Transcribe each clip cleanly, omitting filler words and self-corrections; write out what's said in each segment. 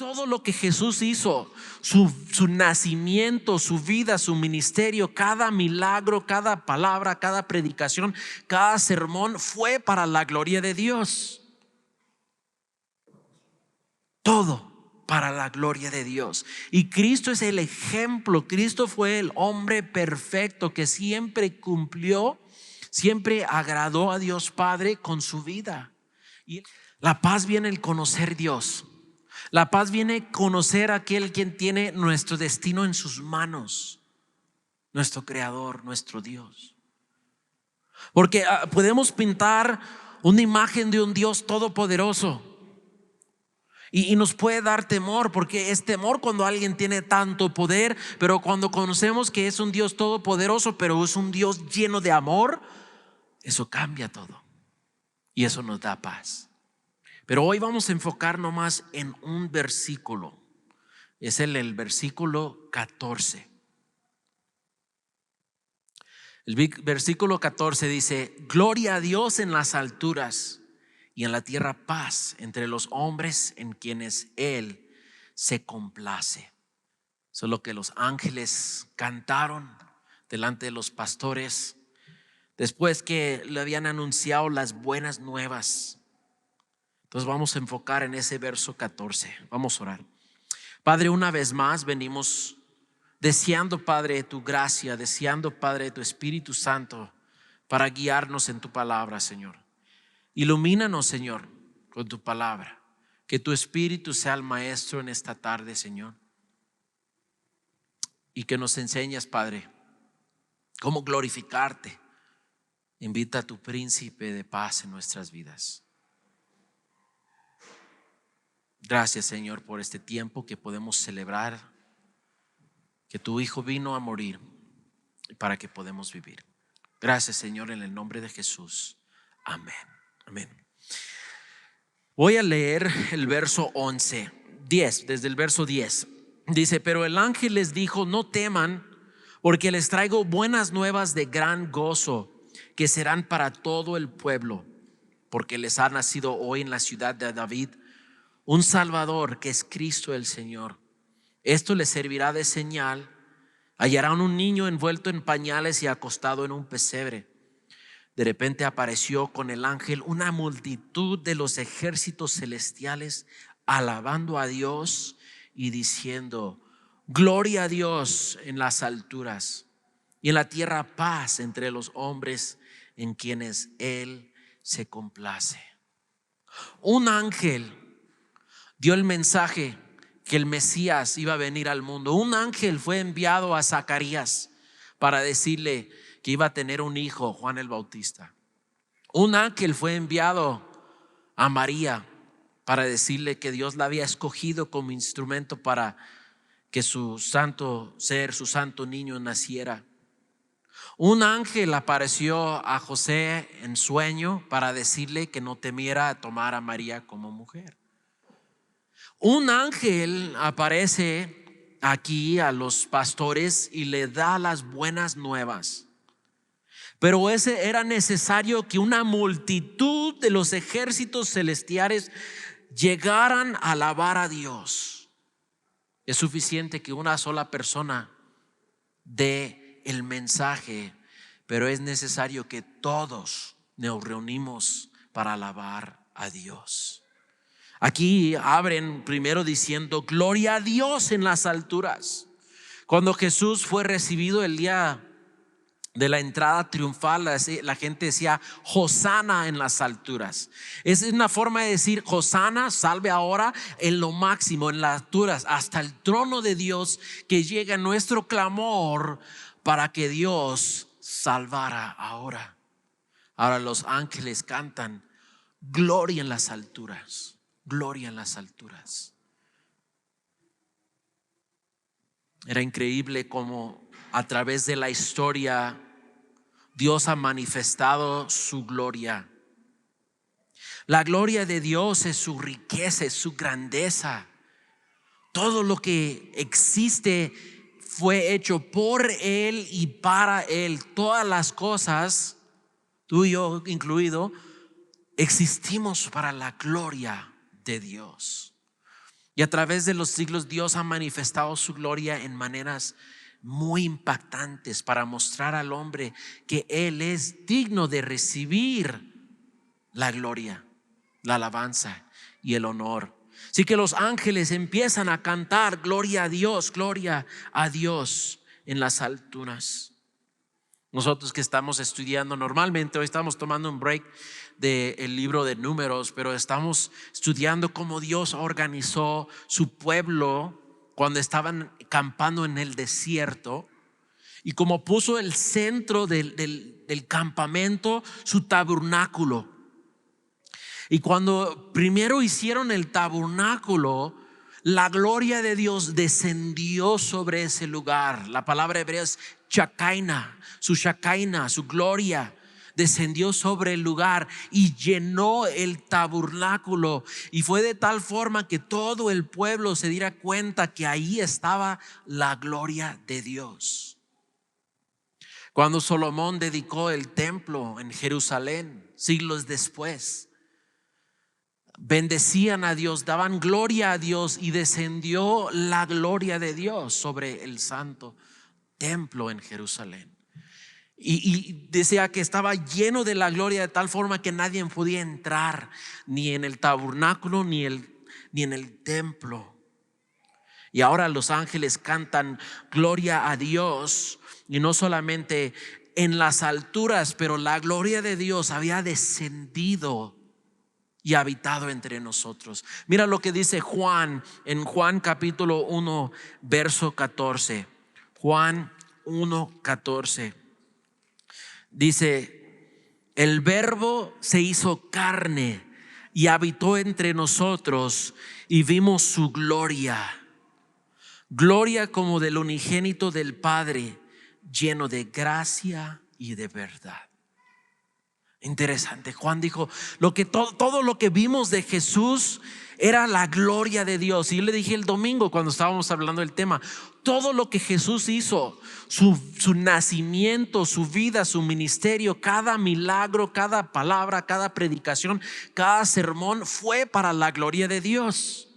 Todo lo que Jesús hizo, su nacimiento, su vida, su ministerio, cada milagro, cada palabra, cada predicación, cada sermón fue para la gloria de Dios. Todo para la gloria de Dios. Y Cristo es el ejemplo. Cristo fue el hombre perfecto que siempre cumplió, siempre agradó a Dios Padre con su vida. Y la paz viene el conocer Dios. La paz viene conocer a aquel quien tiene nuestro destino en sus manos, nuestro Creador, nuestro Dios. Porque podemos pintar una imagen de un Dios todopoderoso y nos puede dar temor, porque es temor cuando alguien tiene tanto poder. Pero cuando conocemos que es un Dios todopoderoso, pero es un Dios lleno de amor, eso cambia todo y eso nos da paz. Pero hoy vamos a enfocar nomás en un versículo. Es el versículo 14. El versículo 14 dice: gloria a Dios en las alturas y en la tierra paz entre los hombres en quienes Él se complace. Eso es lo que los ángeles cantaron delante de los pastores después que le habían anunciado las buenas nuevas. Entonces vamos a enfocar en ese verso 14. Vamos a orar. Padre, una vez más venimos deseando, Padre, tu gracia, deseando, Padre, tu Espíritu Santo para guiarnos en tu palabra, Señor. Ilumínanos, Señor, con tu palabra. Que tu Espíritu sea el maestro en esta tarde, Señor. Y que nos enseñes, Padre, cómo glorificarte. Invita a tu príncipe de paz en nuestras vidas. Gracias, Señor, por este tiempo que podemos celebrar que tu Hijo vino a morir para que podamos vivir. Gracias, Señor, en el nombre de Jesús. Amén. Amén. Voy a leer el verso 10, desde el verso 10. Dice: pero el ángel les dijo: no teman, porque les traigo buenas nuevas de gran gozo, que serán para todo el pueblo, porque les ha nacido hoy en la ciudad de David un Salvador, que es Cristo el Señor. Esto les servirá de señal: hallarán un niño envuelto en pañales y acostado en un pesebre. De repente apareció con el ángel una multitud de los ejércitos celestiales, alabando a Dios y diciendo: gloria a Dios en las alturas, y en la tierra paz entre los hombres en quienes Él se complace. Un ángel dio el mensaje que el Mesías iba a venir al mundo. Un ángel fue enviado a Zacarías para decirle que iba a tener un hijo, Juan el Bautista. Un ángel fue enviado a María para decirle que Dios la había escogido como instrumento para que su santo ser, su santo niño naciera. Un ángel apareció a José en sueño para decirle que no temiera a tomar a María como mujer. Un ángel aparece aquí a los pastores y le da las buenas nuevas. Pero era necesario que una multitud de los ejércitos celestiales llegaran a alabar a Dios. Es suficiente que una sola persona dé el mensaje, pero es necesario que todos nos reunimos para alabar a Dios. Aquí abren primero diciendo: gloria a Dios en las alturas. Cuando Jesús fue recibido el día de la entrada triunfal, la gente decía: Hosana en las alturas. Es una forma de decir: Hosana, salve ahora en lo máximo, en las alturas, hasta el trono de Dios, que llega nuestro clamor para que Dios salvara ahora. Ahora los ángeles cantan: gloria en las alturas, gloria en las alturas. Era increíble cómo a través de la historia Dios ha manifestado su gloria. La gloria de Dios es su riqueza, es su grandeza. Todo lo que existe fue hecho por Él y para Él. Todas las cosas, tú y yo incluido, existimos para la gloria de Dios. Y a través de los siglos Dios ha manifestado su gloria en maneras muy impactantes para mostrar al hombre que Él es digno de recibir la gloria, la alabanza y el honor. Así que los ángeles empiezan a cantar gloria a Dios en las alturas. Nosotros que estamos estudiando normalmente, hoy estamos tomando un break del libro de Números, pero estamos estudiando cómo Dios organizó su pueblo cuando estaban campando en el desierto, y cómo puso el centro del campamento su tabernáculo. Y cuando primero hicieron el tabernáculo, la gloria de Dios descendió sobre ese lugar. La palabra hebrea es Shakaina, su gloria descendió sobre el lugar y llenó el tabernáculo. Y fue de tal forma que todo el pueblo se diera cuenta que ahí estaba la gloria de Dios. Cuando Salomón dedicó el templo en Jerusalén, siglos después, bendecían a Dios, daban gloria a Dios, y descendió la gloria de Dios sobre el santo templo en Jerusalén. Y decía que estaba lleno de la gloria de tal forma que nadie podía entrar ni en el tabernáculo ni en el templo. Y ahora los ángeles cantan gloria a Dios, y no solamente en las alturas, pero la gloria de Dios había descendido y habitado entre nosotros. Mira lo que dice Juan en Juan capítulo 1 verso 14. Juan 1:14 dice: el Verbo se hizo carne y habitó entre nosotros, y vimos su gloria, gloria como del unigénito del Padre, lleno de gracia y de verdad. Interesante. Juan dijo todo lo que vimos de Jesús era la gloria de Dios. Y yo le dije el domingo cuando estábamos hablando del tema, todo lo que Jesús hizo, su nacimiento, su vida, su ministerio, cada milagro, cada palabra, cada predicación, cada sermón fue para la gloria de Dios.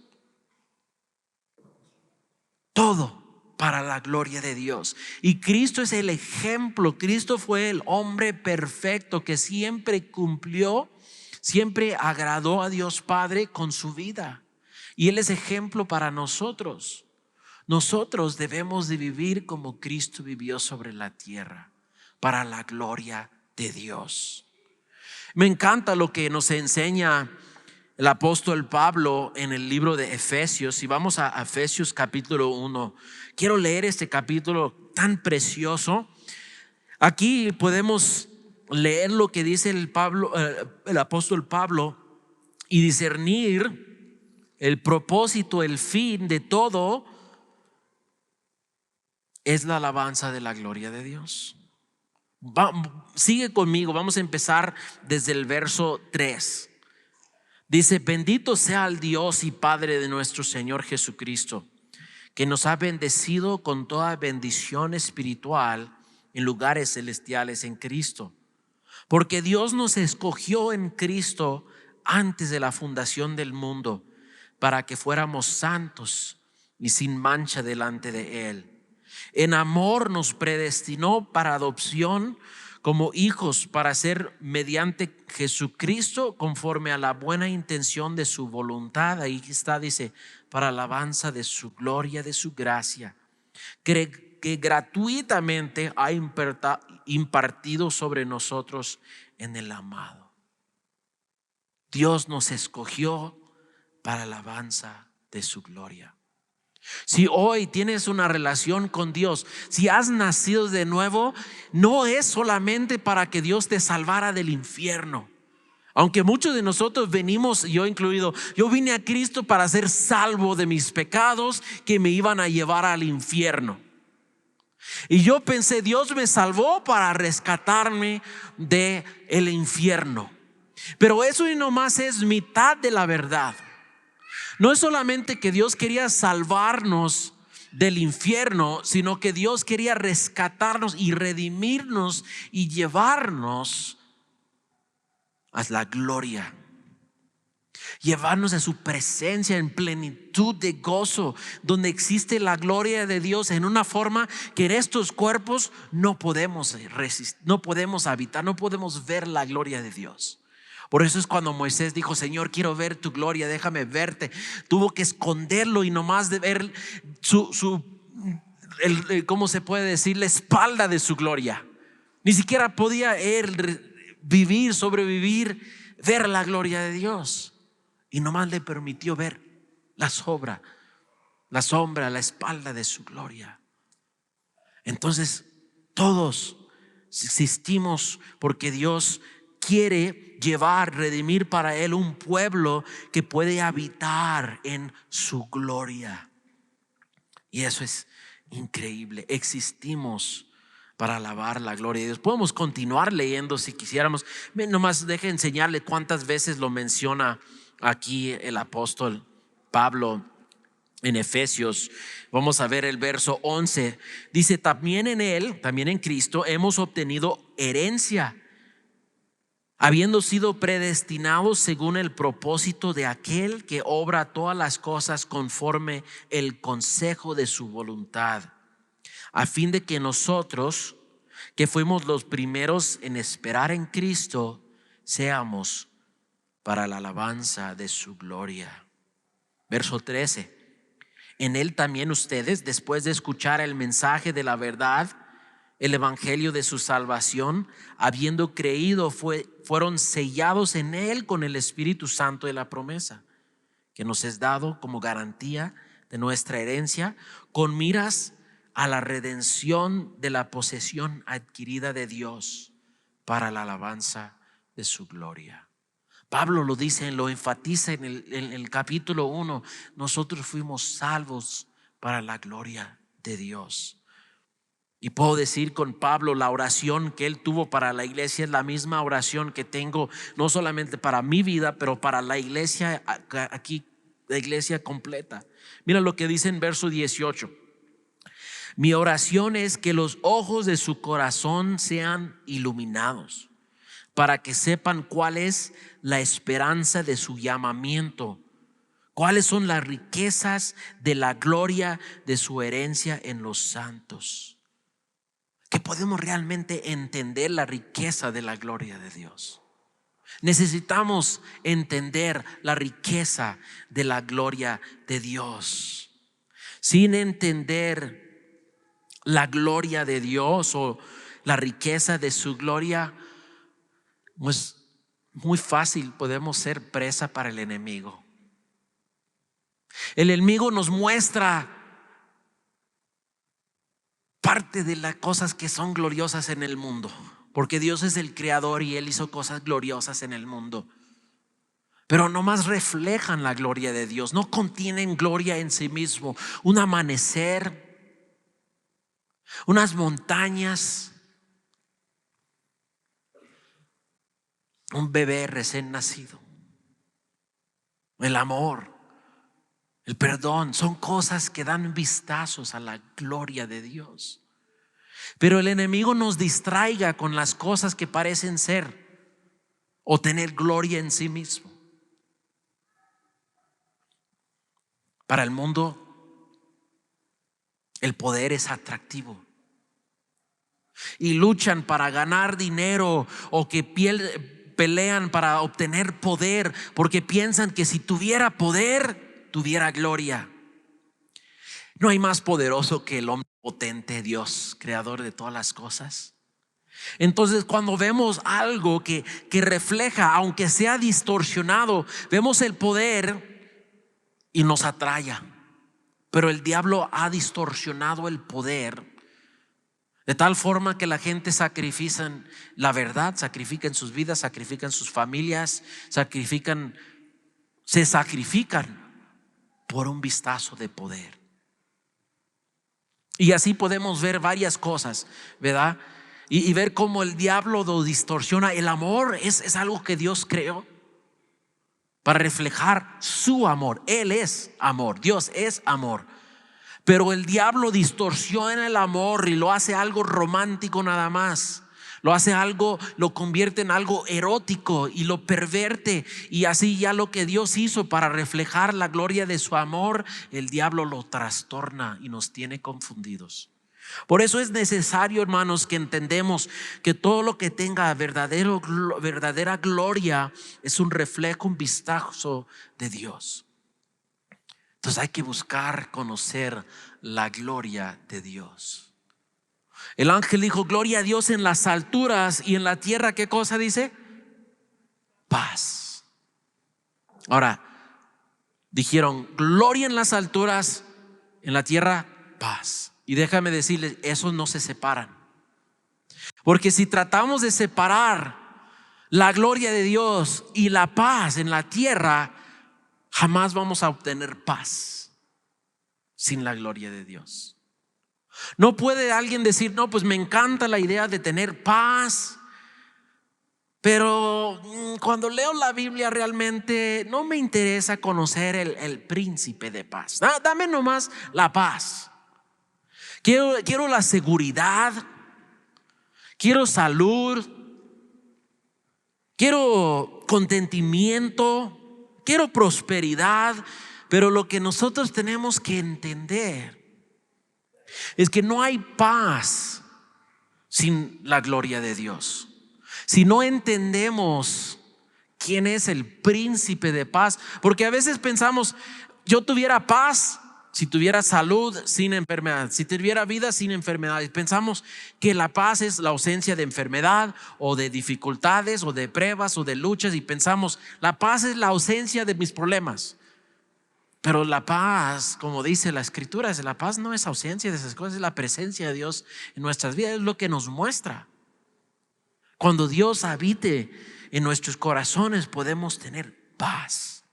Todo para la gloria de Dios. Y Cristo es el ejemplo. Cristo fue el hombre perfecto que siempre cumplió, siempre agradó a Dios Padre con su vida. Y Él es ejemplo para nosotros. Nosotros debemos de vivir como Cristo vivió sobre la tierra, para la gloria de Dios. Me encanta lo que nos enseña el apóstol Pablo en el libro de Efesios. Si vamos a Efesios capítulo 1, quiero leer este capítulo tan precioso. Aquí podemos leer lo que dice el apóstol Pablo, y discernir el propósito, el fin de todo es la alabanza de la gloria de Dios. Sigue conmigo, vamos a empezar desde el verso 3. Dice: bendito sea el Dios y Padre de nuestro Señor Jesucristo, que nos ha bendecido con toda bendición espiritual en lugares celestiales en Cristo. Porque Dios nos escogió en Cristo antes de la fundación del mundo, para que fuéramos santos y sin mancha delante de Él. En amor nos predestinó para adopción como hijos, para ser mediante Jesucristo, conforme a la buena intención de su voluntad. Ahí está, dice, para alabanza de su gloria, de su gracia, que gratuitamente ha impartido sobre nosotros en el amado. Dios nos escogió para alabanza de su gloria. Si hoy tienes una relación con Dios, si has nacido de nuevo, no es solamente para que Dios te salvara del infierno. Aunque muchos de nosotros venimos, yo incluido, yo vine a Cristo para ser salvo de mis pecados que me iban a llevar al infierno. Y yo pensé, Dios me salvó para rescatarme del infierno. Pero eso y nomás es mitad de la verdad. No es solamente que Dios quería salvarnos del infierno, sino que Dios quería rescatarnos y redimirnos y llevarnos a la gloria. llevarnos a su presencia en plenitud de gozo, donde existe la gloria de Dios en una forma que en estos cuerpos no podemos resistir, no podemos habitar, no podemos ver la gloria de Dios. Por eso es cuando Moisés dijo: Señor, quiero ver tu gloria, déjame verte. Tuvo que esconderlo y nomás de ver ¿cómo se puede decir? La espalda de su gloria. Ni siquiera podía él vivir, sobrevivir, ver la gloria de Dios. Y nomás le permitió ver la sombra, la espalda de su gloria. Entonces todos existimos porque Dios quiere redimir para Él un pueblo que puede habitar en su gloria. Y eso es increíble. Existimos para alabar la gloria de Dios. Podemos continuar leyendo si quisiéramos. Nomás deje enseñarle cuántas veces lo menciona aquí el apóstol Pablo en Efesios. Vamos a ver el verso 11. Dice: también en Él, también en Cristo, hemos obtenido herencia, habiendo sido predestinados según el propósito de aquel que obra todas las cosas conforme el consejo de su voluntad, a fin de que nosotros, que fuimos los primeros en esperar en Cristo, seamos para la alabanza de su gloria. Verso 13. En Él también ustedes, después de escuchar el mensaje de la verdad, el evangelio de su salvación, habiendo creído, fueron sellados en Él con el Espíritu Santo de la promesa, que nos es dado como garantía de nuestra herencia, con miras a la redención de la posesión adquirida de Dios para la alabanza de su gloria. Pablo lo dice, lo enfatiza en el capítulo 1. Nosotros fuimos salvos para la gloria de Dios. Y puedo decir con Pablo, la oración que él tuvo para la iglesia es la misma oración que tengo, no solamente para mi vida, pero para la iglesia aquí, la iglesia completa. Mira lo que dice en verso 18. Mi oración es que los ojos de su corazón sean iluminados, para que sepan cuál es la esperanza de su llamamiento, cuáles son las riquezas de la gloria de su herencia en los santos. Que podemos realmente entender la riqueza de la gloria de Dios. Necesitamos entender la riqueza de la gloria de Dios. Sin entender la gloria de Dios o la riqueza de su gloria, pues muy fácil podemos ser presa para el enemigo. El enemigo nos muestra parte de las cosas que son gloriosas en el mundo, porque Dios es el creador y Él hizo cosas gloriosas en el mundo, pero nomás reflejan la gloria de Dios, no contienen gloria en sí mismo. Un amanecer, unas montañas, un bebé recién nacido, el amor, el perdón, son cosas que dan vistazos a la gloria de Dios. Pero el enemigo nos distraiga con las cosas que parecen ser o tener gloria en sí mismo. Para el mundo, el poder es atractivo y luchan para ganar dinero o que pelean para obtener poder, porque piensan que si tuviera poder, tuviera gloria. No hay más poderoso que el omnipotente Dios, creador de todas las cosas. Entonces, cuando vemos algo que refleja, aunque sea distorsionado, vemos el poder y nos atrae. Pero el diablo ha distorsionado el poder de tal forma que la gente sacrifica la verdad, sacrifican sus vidas, sacrifican sus familias, se sacrifican por un vistazo de poder. Y así podemos ver varias cosas, ¿verdad? Y ver cómo el diablo lo distorsiona. El amor es algo que Dios creó para reflejar su amor. Él es amor, Dios es amor. Pero el diablo distorsiona el amor y lo hace algo romántico nada más. lo hace algo, lo convierte en algo erótico y lo perverte. Y así ya lo que Dios hizo para reflejar la gloria de su amor, el diablo lo trastorna y nos tiene confundidos. Por eso es necesario, hermanos, que entendemos que todo lo que tenga verdadera gloria es un reflejo, un vistazo de Dios. Entonces hay que buscar conocer la gloria de Dios. El ángel dijo: gloria a Dios en las alturas, y en la tierra, ¿qué cosa dice? Paz. Ahora, dijeron: gloria en las alturas, en la tierra, paz. Y déjame decirles, esos no se separan. Porque si tratamos de separar la gloria de Dios y la paz en la tierra, jamás vamos a obtener paz sin la gloria de Dios. No puede alguien decir: no, pues me encanta la idea de tener paz, pero cuando leo la Biblia realmente no me interesa conocer el príncipe de paz. Dame nomás la paz. Quiero la seguridad, quiero salud, quiero contentimiento, quiero prosperidad. Pero lo que nosotros tenemos que entender es que no hay paz sin la gloria de Dios. Si no entendemos quién es el príncipe de paz, porque a veces pensamos: yo tuviera paz si tuviera salud sin enfermedad, si tuviera vida sin enfermedad. Pensamos que la paz es la ausencia de enfermedad o de dificultades o de pruebas o de luchas, y pensamos: la paz es la ausencia de mis problemas. Pero la paz, como dice la Escritura, la paz no es ausencia de esas cosas, es la presencia de Dios en nuestras vidas, es lo que nos muestra. Cuando Dios habite en nuestros corazones, podemos tener paz.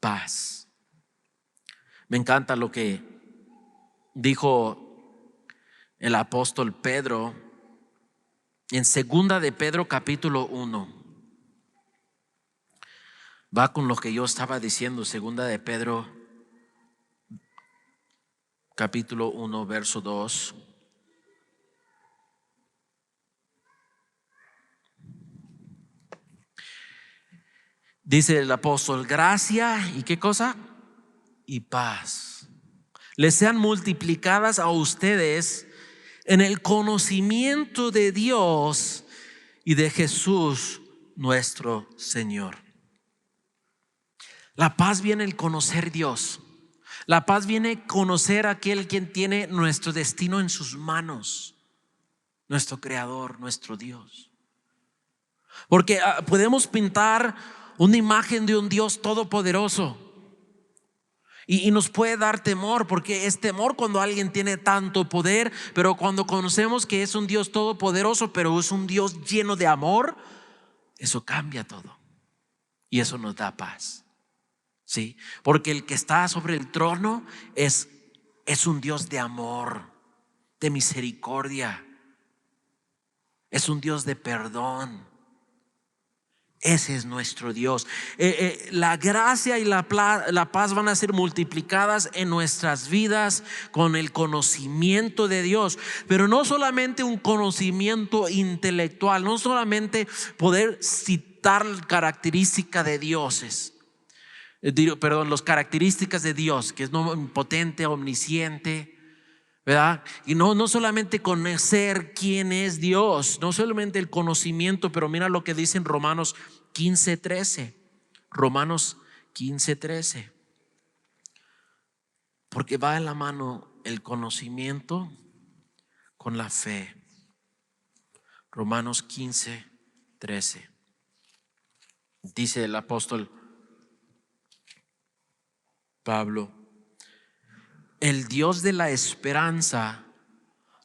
Paz. Me encanta lo que dijo el apóstol Pedro en segunda de Pedro capítulo 1. Va con lo que yo estaba diciendo. Segunda de Pedro capítulo 1 verso 2. Dice el apóstol: gracia y ¿qué cosa? Y paz les sean multiplicadas a ustedes en el conocimiento de Dios y de Jesús nuestro Señor. La paz viene el conocer Dios. La paz viene conocer a aquel quien tiene nuestro destino en sus manos, nuestro Creador, nuestro Dios. Porque podemos pintar una imagen de un Dios todopoderoso y nos puede dar temor, porque es temor cuando alguien tiene tanto poder. Pero cuando conocemos que es un Dios todopoderoso, pero es un Dios lleno de amor, eso cambia todo y eso nos da paz. Sí, porque el que está sobre el trono es un Dios de amor, de misericordia, es un Dios de perdón. Ese es nuestro Dios. La gracia y la paz van a ser multiplicadas en nuestras vidas con el conocimiento de Dios. Pero no solamente un conocimiento intelectual, no solamente poder citar características de dioses. Las características de Dios, que es omnipotente, omnisciente, ¿verdad? Y no solamente conocer quién es Dios, no solamente el conocimiento, pero mira lo que dice en Romanos 15:13. Romanos 15:13. Porque va en la mano el conocimiento con la fe. Romanos 15:13. Dice el apóstol Pablo: el Dios de la esperanza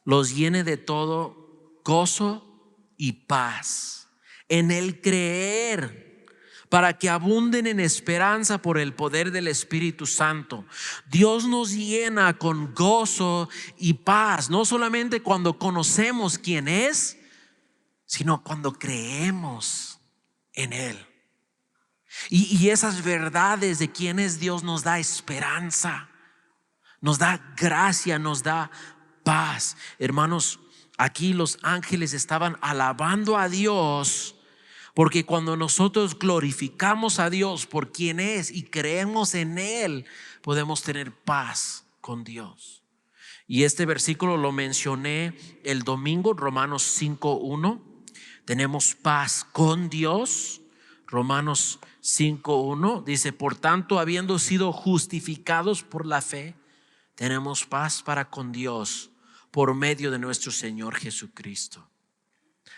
los llene de todo gozo y paz en el creer, para que abunden en esperanza por el poder del Espíritu Santo. Dios nos llena con gozo y paz, no solamente cuando conocemos quién es, sino cuando creemos en Él. Y esas verdades de quién es Dios nos da esperanza, nos da gracia, nos da paz. Hermanos, Aquí los ángeles estaban alabando a Dios, porque cuando nosotros glorificamos a Dios por quien es y creemos en Él, podemos tener paz con Dios. Y este versículo lo mencioné el domingo, Romanos 5:1. Tenemos paz con Dios. Romanos 5:1 dice: por tanto, habiendo sido justificados por la fe, tenemos paz para con Dios por medio de nuestro Señor Jesucristo.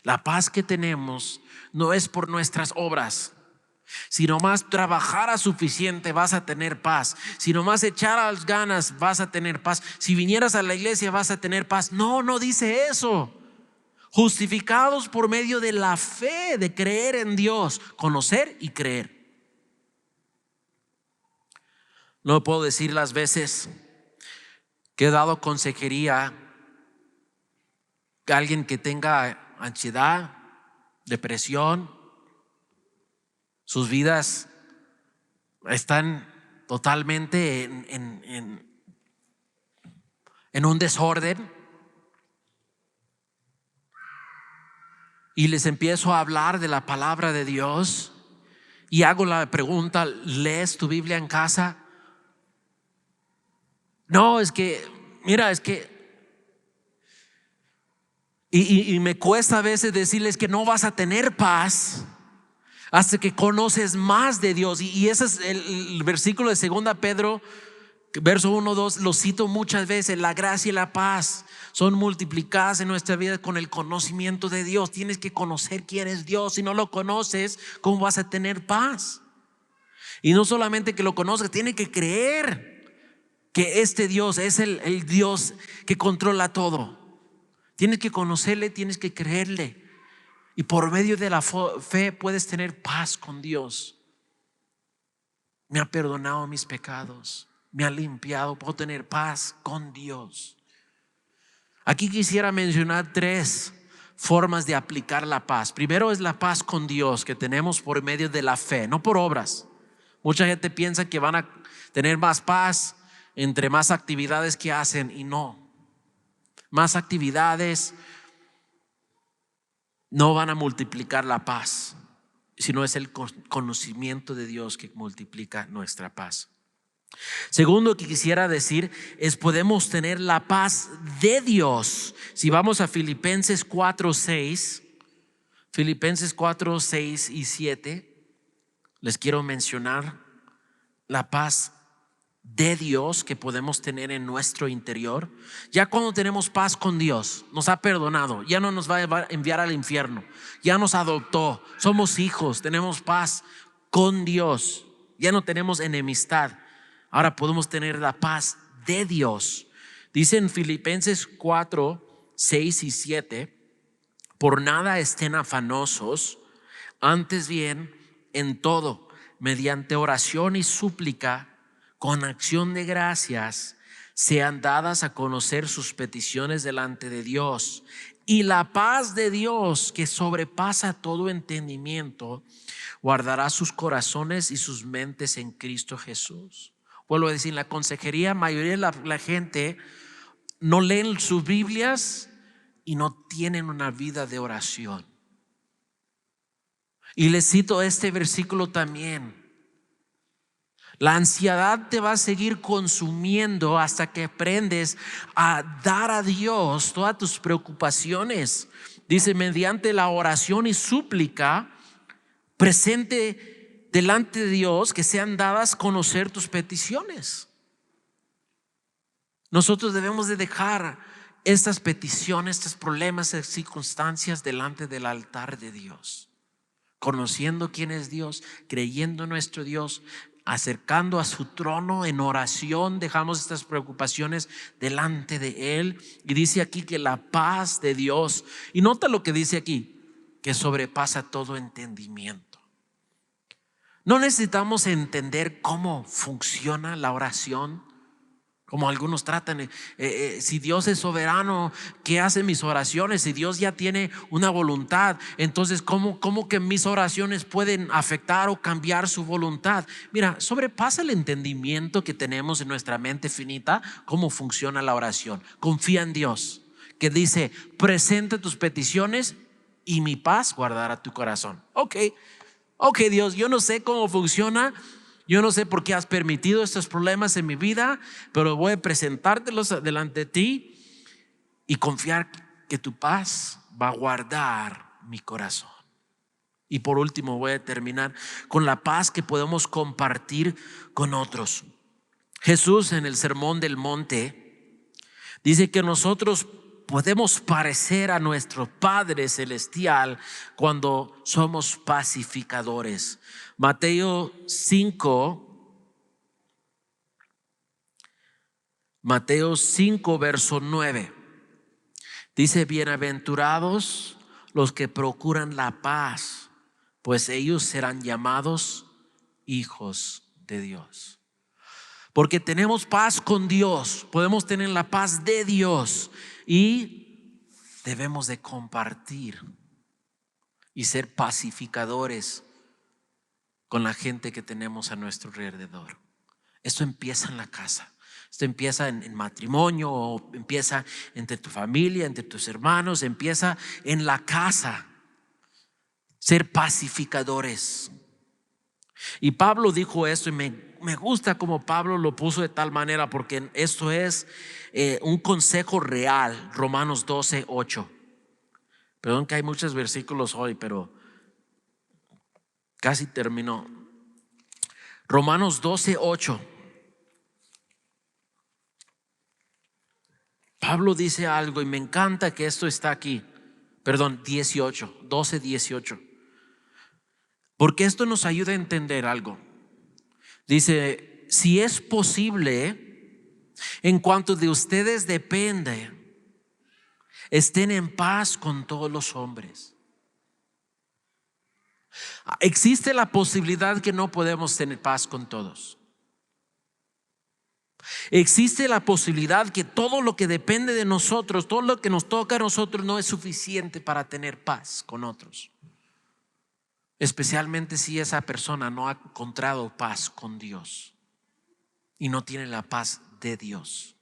La paz que tenemos no es por nuestras obras. Si nomás trabajara suficiente, vas a tener paz. Si nomás echaras ganas, vas a tener paz. Si vinieras a la iglesia, vas a tener paz. No, no dice eso. Justificados por medio de la fe, de creer en Dios, conocer y creer. No puedo decir las veces que he dado consejería a alguien que tenga ansiedad, depresión. Sus vidas están totalmente en un desorden. Y les empiezo a hablar de la palabra de Dios y hago la pregunta: ¿lees tu Biblia en casa? No, es que, mira, es que y me cuesta a veces decirles que no vas a tener paz hasta que conoces más de Dios. Y ese es el versículo de 2 Pedro, verso 1-2, lo cito muchas veces: la gracia y la paz son multiplicadas en nuestra vida con el conocimiento de Dios. Tienes que conocer quién es Dios. Si no lo conoces, ¿cómo vas a tener paz? Y no solamente que lo conozcas, tienes que creer que este Dios es el Dios que controla todo. Tienes que conocerle, tienes que creerle. Y por medio de la fe puedes tener paz con Dios. Me ha perdonado mis pecados, me ha limpiado, puedo tener paz con Dios. Aquí quisiera mencionar 3 formas de aplicar la paz. Primero es la paz con Dios que tenemos por medio de la fe, no por obras. Mucha gente piensa que van a tener más paz entre más actividades que hacen, y no. Más actividades no van a multiplicar la paz, sino es el conocimiento de Dios que multiplica nuestra paz. Segundo que quisiera decir es: podemos tener la paz de Dios. Si vamos a Filipenses 4:6, Filipenses 4:6 y 7, les quiero mencionar la paz de Dios que podemos tener en nuestro interior. Ya cuando tenemos paz con Dios, nos ha perdonado, ya no nos va a enviar al infierno, ya nos adoptó, somos hijos, tenemos paz con Dios, ya no tenemos enemistad. Ahora podemos tener la paz de Dios. Dice en Filipenses 4:6 y 7: por nada estén afanosos, antes bien en todo, mediante oración y súplica, con acción de gracias, sean dadas a conocer sus peticiones delante de Dios. Y la paz de Dios, que sobrepasa todo entendimiento, guardará sus corazones y sus mentes en Cristo Jesús. Vuelvo a decir, en la consejería, mayoría de la gente no leen sus Biblias y no tienen una vida de oración. Y les cito este versículo también: la ansiedad te va a seguir consumiendo hasta que aprendes a dar a Dios todas tus preocupaciones. Dice: mediante la oración y súplica presente delante de Dios, que sean dadas a conocer tus peticiones. Nosotros debemos de dejar estas peticiones, estos problemas, estas circunstancias delante del altar de Dios, conociendo quién es Dios, creyendo en nuestro Dios, acercando a su trono en oración. Dejamos estas preocupaciones delante de Él. Y dice aquí que la paz de Dios, y nota lo que dice aquí, que sobrepasa todo entendimiento. No necesitamos entender cómo funciona la oración, como algunos tratan. Si Dios es soberano, ¿qué hacen mis oraciones? Si Dios ya tiene una voluntad, entonces ¿cómo que mis oraciones pueden afectar o cambiar su voluntad? Mira, sobrepasa el entendimiento que tenemos en nuestra mente finita cómo funciona la oración. Confía en Dios. que dice: presenta tus peticiones y mi paz guardará tu corazón. Ok, Dios, yo no sé cómo funciona, yo no sé por qué has permitido estos problemas en mi vida, pero voy a presentártelos delante de ti y confiar que tu paz va a guardar mi corazón. Y por último voy a terminar con la paz que podemos compartir con otros. Jesús, en el Sermón del Monte, dice que nosotros podemos parecer a nuestro Padre Celestial cuando somos pacificadores. Mateo 5, verso 9. Dice: bienaventurados los que procuran la paz, pues ellos serán llamados hijos de Dios. Porque tenemos paz con Dios, podemos tener la paz de Dios y debemos de compartir y ser pacificadores con la gente que tenemos a nuestro alrededor. Esto empieza en la casa. Esto empieza en matrimonio, o empieza entre tu familia, entre tus hermanos, empieza en la casa. Ser pacificadores. Y Pablo dijo esto, y me gusta como Pablo lo puso de tal manera, porque esto es un consejo real. Romanos 12:8. Perdón que hay muchos versículos hoy, pero casi terminó. Romanos 12:8. Pablo dice algo y me encanta que esto está aquí. Perdón, 12:18. Porque esto nos ayuda a entender algo. Dice: si es posible, en cuanto de ustedes depende, estén en paz con todos los hombres. Existe la posibilidad que no podemos tener paz con todos. Existe la posibilidad que todo lo que depende de nosotros, todo lo que nos toca a nosotros, no es suficiente para tener paz con otros. Especialmente si esa persona no ha encontrado paz con Dios y no tiene la paz de Dios.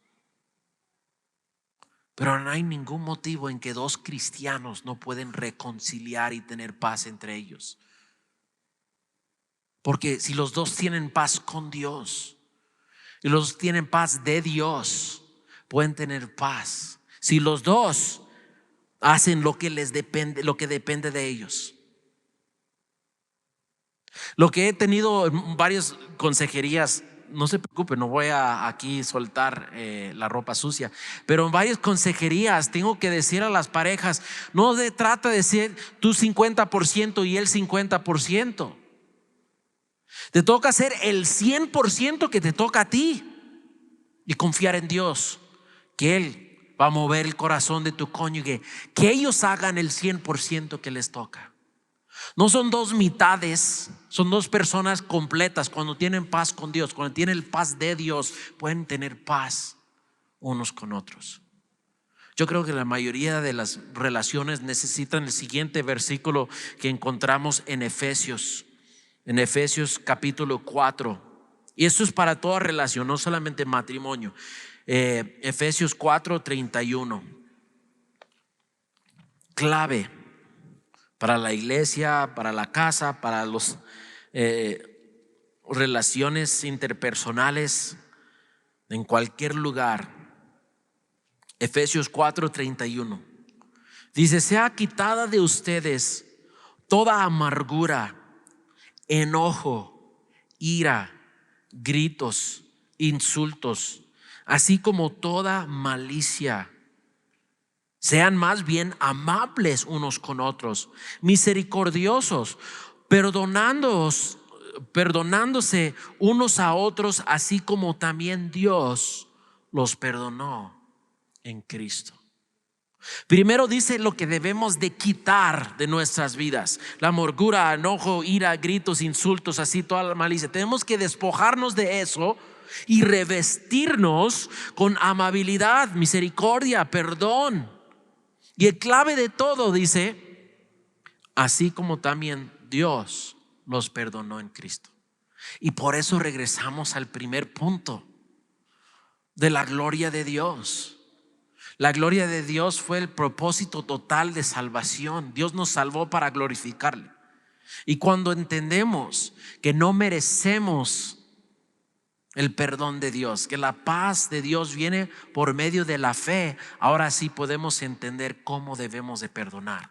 Pero no hay ningún motivo en que dos cristianos no pueden reconciliar y tener paz entre ellos. Porque si los dos tienen paz con Dios y los dos tienen paz de Dios, pueden tener paz. Si los dos hacen lo que les depende, lo que depende de ellos. Lo que he tenido en varias consejerías, no se preocupe, no voy a aquí soltar la ropa sucia, pero en varias consejerías tengo que decir a las parejas: no se trata de ser tú 50% y él 50%. Te toca hacer el 100% que te toca a ti y confiar en Dios, que Él va a mover el corazón de tu cónyuge, que ellos hagan el 100% que les toca. No son dos mitades, son dos personas completas. Cuando tienen paz con Dios, cuando tienen paz de Dios, pueden tener paz unos con otros. Yo creo que la mayoría de las relaciones necesitan el siguiente versículo que encontramos en Efesios capítulo 4. Y esto es para toda relación, no solamente matrimonio. Efesios 4:31. Clave para la iglesia, para la casa, para las relaciones interpersonales en cualquier lugar. Efesios 4:31 dice: sea quitada de ustedes toda amargura, enojo, ira, gritos, insultos, así como toda malicia. Sean más bien amables unos con otros, misericordiosos, perdonándose unos a otros, así como también Dios los perdonó en Cristo. Primero dice lo que debemos de quitar de nuestras vidas: la amargura, enojo, ira, gritos, insultos, así toda la malicia. Tenemos que despojarnos de eso y revestirnos con amabilidad, misericordia, perdón. Y el clave de todo dice: así como también Dios los perdonó en Cristo. Y por eso regresamos al primer punto de la gloria de Dios. La gloria de Dios fue el propósito total de salvación. Dios nos salvó para glorificarle. Y cuando entendemos que no merecemos el perdón de Dios, que la paz de Dios viene por medio de la fe, ahora sí podemos entender cómo debemos de perdonar.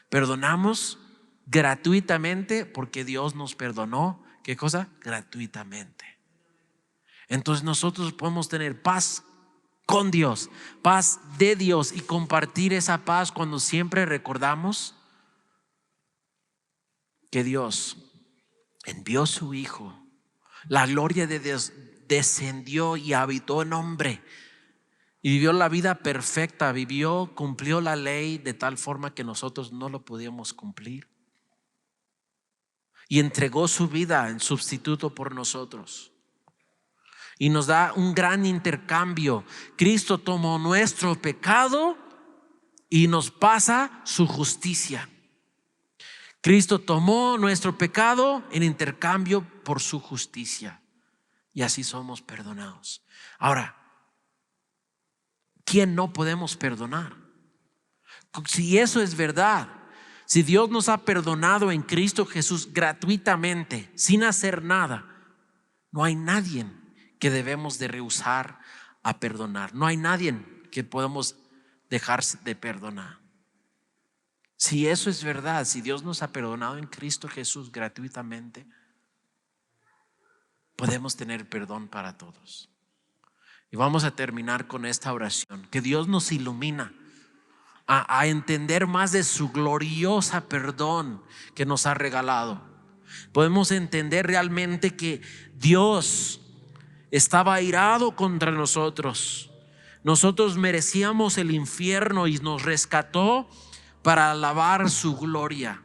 Perdonamos gratuitamente porque Dios nos perdonó. ¿Qué cosa? Gratuitamente. Entonces nosotros podemos tener paz con Dios, paz de Dios, y compartir esa paz cuando siempre recordamos que Dios envió a su Hijo. La gloria de Dios descendió y habitó en hombre y vivió la vida perfecta, cumplió la ley de tal forma que nosotros no lo podíamos cumplir, y entregó su vida en sustituto por nosotros. Y nos da un gran intercambio. Cristo tomó nuestro pecado y nos pasa su justicia. Cristo tomó nuestro pecado en intercambio por su justicia, y así somos perdonados. Ahora, ¿quién no podemos perdonar? Si eso es verdad, si Dios nos ha perdonado en Cristo Jesús gratuitamente, sin hacer nada, no hay nadie que debemos de rehusar a perdonar. No hay nadie que podemos dejar de perdonar. Si eso es verdad, si Dios nos ha perdonado en Cristo Jesús gratuitamente, podemos tener perdón para todos. Y vamos a terminar con esta oración. Que Dios nos ilumina a entender más de su gloriosa perdón que nos ha regalado. Podemos entender realmente que Dios estaba airado contra nosotros. Nosotros merecíamos el infierno y nos rescató para alabar su gloria.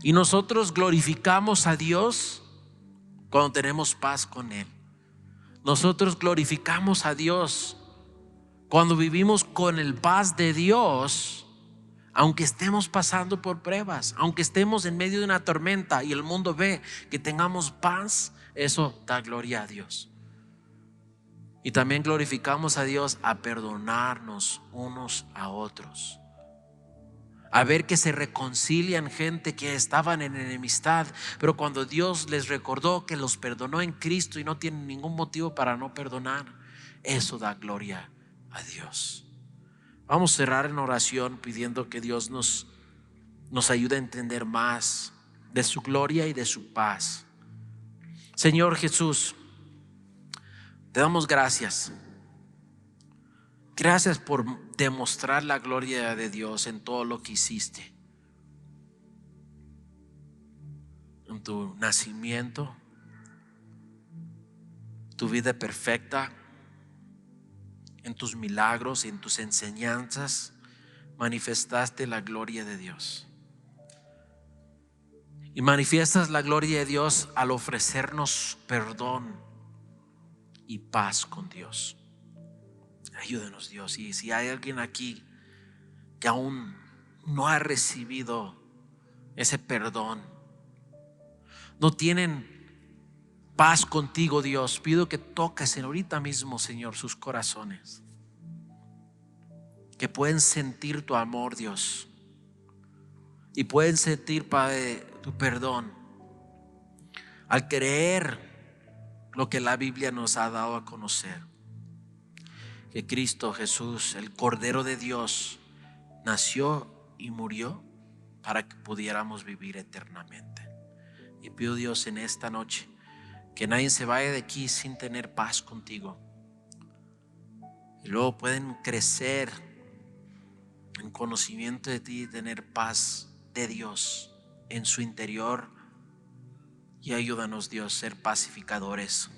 Y nosotros glorificamos a Dios cuando tenemos paz con Él. Nosotros glorificamos a Dios cuando vivimos con el paz de Dios, aunque estemos pasando por pruebas, aunque estemos en medio de una tormenta y el mundo ve que tengamos paz. Eso da gloria a Dios. Y también glorificamos a Dios a perdonarnos unos a otros, a ver que se reconcilian gente que estaban en enemistad, pero cuando Dios les recordó que los perdonó en Cristo y no tienen ningún motivo para no perdonar, eso da gloria a Dios. Vamos a cerrar en oración pidiendo que Dios nos ayude a entender más de su gloria y de su paz. Señor Jesús, te damos gracias. Gracias por demostrar la gloria de Dios en todo lo que hiciste. En tu nacimiento, tu vida perfecta, en tus milagros y en tus enseñanzas, manifestaste la gloria de Dios. Y manifiestas la gloria de Dios al ofrecernos perdón y paz con Dios. Ayúdanos, Dios. Y si hay alguien aquí que aún no ha recibido ese perdón, no tienen paz contigo, Dios, pido que toques ahorita mismo, Señor, sus corazones, que pueden sentir tu amor, Dios, y pueden sentir, Padre, tu perdón al creer lo que la Biblia nos ha dado a conocer, que Cristo Jesús, el Cordero de Dios, nació y murió para que pudiéramos vivir eternamente. Y pido, Dios, en esta noche que nadie se vaya de aquí sin tener paz contigo, y luego pueden crecer en conocimiento de ti y tener paz de Dios en su interior. Y ayúdanos, Dios, ser pacificadores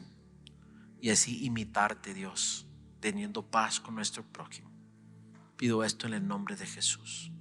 y así imitarte, Dios, teniendo paz con nuestro prójimo. Pido esto en el nombre de Jesús.